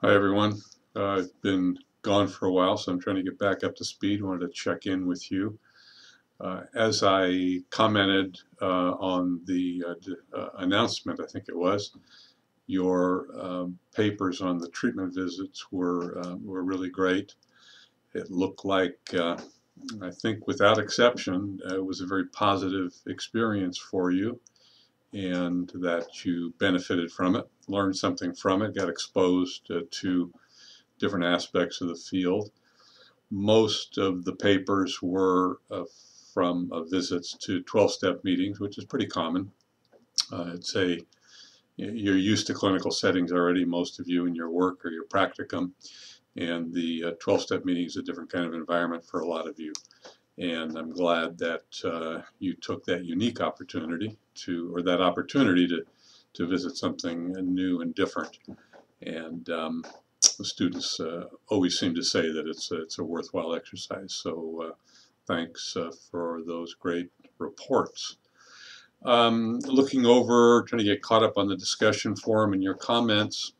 Hi everyone. I've been gone for a while, so I'm trying to get back up to speed. Wanted to check in with you. As I commented on the announcement, I think it was, your papers on the treatment visits were really great. It looked like, I think without exception, it was a very positive experience for you, and that you benefited from it, learned something from it, got exposed to different aspects of the field. Most of the papers were from visits to 12-step meetings, which is pretty common. It's a You're used to clinical settings already, most of you, in your work or your practicum, and the 12-step meeting is a different kind of environment for a lot of you. And I'm glad that you took that unique opportunity or that opportunity to visit something new and different. And the students always seem to say that it's a worthwhile exercise. So thanks for those great reports. Looking over, trying to get caught up on the discussion forum and your comments,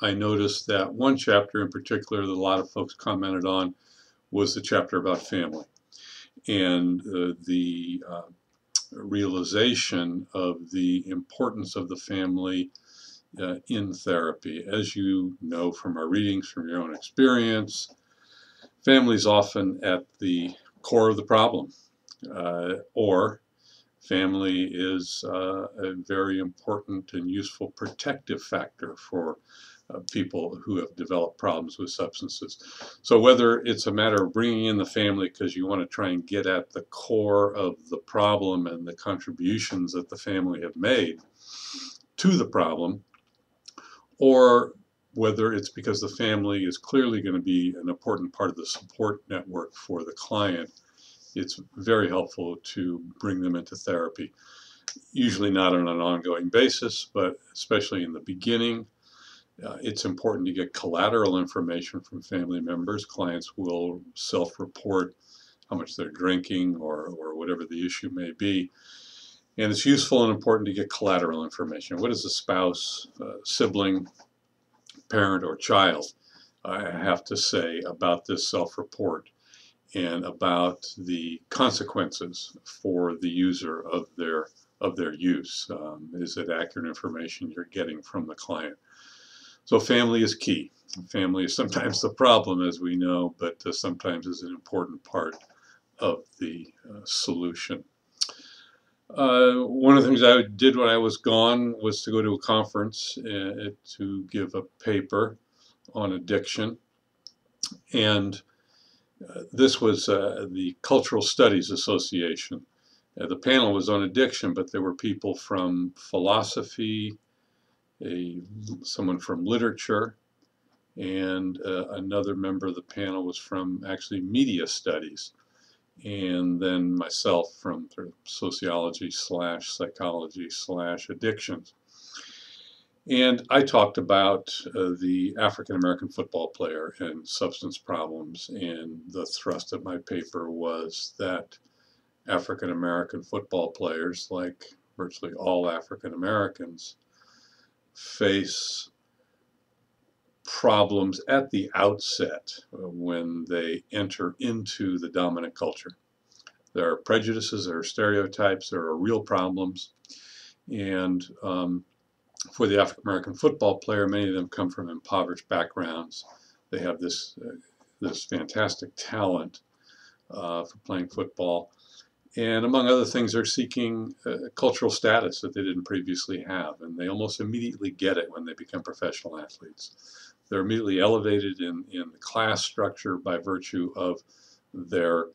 I noticed that one chapter in particular that a lot of folks commented on was the chapter about family and the realization of the importance of the family in therapy. As you know from our readings, from your own experience, family is often at the core of the problem, or family is a very important and useful protective factor for people who have developed problems with substances. So whether it's a matter of bringing in the family because you want to try and get at the core of the problem and the contributions that the family have made to the problem, or whether it's because the family is clearly going to be an important part of the support network for the client, it's very helpful to bring them into therapy. Usually not on an ongoing basis, but especially in the beginning. It's important to get collateral information from family members. Clients will self-report how much they're drinking or whatever the issue may be. And it's useful and important to get collateral information. What does the spouse, sibling, parent, or child have to say about this self-report and about the consequences for the user of their use? Is it accurate information you're getting from the client? So family is key. Family is sometimes the problem, as we know, but sometimes is an important part of the solution. One of the things I did when I was gone was to go to a conference to give a paper on addiction. And this was the Cultural Studies Association. The panel was on addiction, but there were people from philosophy, someone from literature, and another member of the panel was from actually media studies, and then myself from sort of sociology / psychology / addictions. And I talked about the African American football player and substance problems, and the thrust of my paper was that African American football players, like virtually all African Americans, face problems at the outset when they enter into the dominant culture. There are prejudices, there are stereotypes, there are real problems, and for the African American football player, many of them come from impoverished backgrounds. They have this fantastic talent for playing football, and among other things, they're seeking cultural status that they didn't previously have, and they almost immediately get it when they become professional athletes. They're immediately elevated in the class structure by virtue of their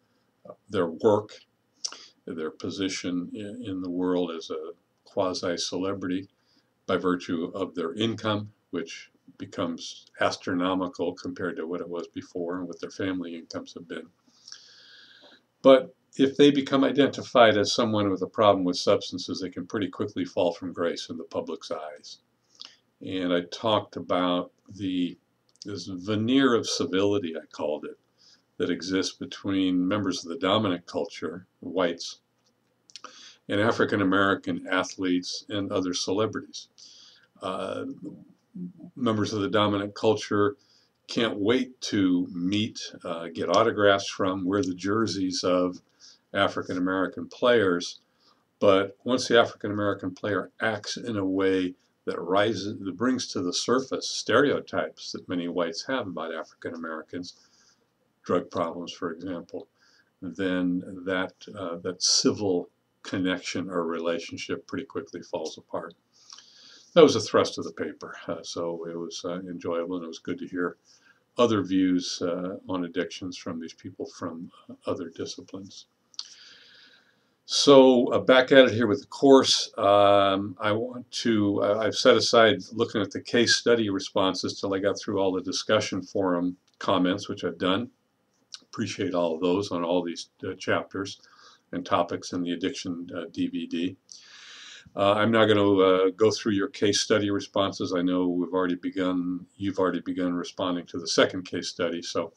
work, their position in the world as a quasi-celebrity, by virtue of their income, which becomes astronomical compared to what it was before and what their family incomes have been. But if they become identified as someone with a problem with substances, they can pretty quickly fall from grace in the public's eyes. And I talked about this veneer of civility, I called it, that exists between members of the dominant culture, whites, and African American athletes and other celebrities. members of the dominant culture can't wait to meet, get autographs from, wear the jerseys of African American players. But once the African American player acts in a way that brings to the surface stereotypes that many whites have about African Americans, drug problems, for example, then that civil connection or relationship pretty quickly falls apart. That was the thrust of the paper, so it was enjoyable, and it was good to hear other views on addictions from these people from other disciplines. So back at it here with the course. I've set aside looking at the case study responses till I got through all the discussion forum comments, which I've done. Appreciate all of those on all these chapters and topics in the addiction DVD. I'm not going to go through your case study responses. I know you've already begun responding to the second case study, so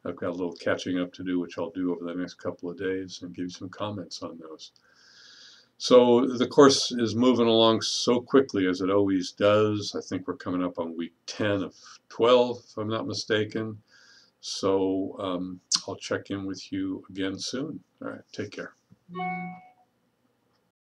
I've got a little catching up to do, which I'll do over the next couple of days and give you some comments on those. So the course is moving along so quickly, as it always does. I think we're coming up on week 10 of 12, if I'm not mistaken. So I'll check in with you again soon. All right, take care.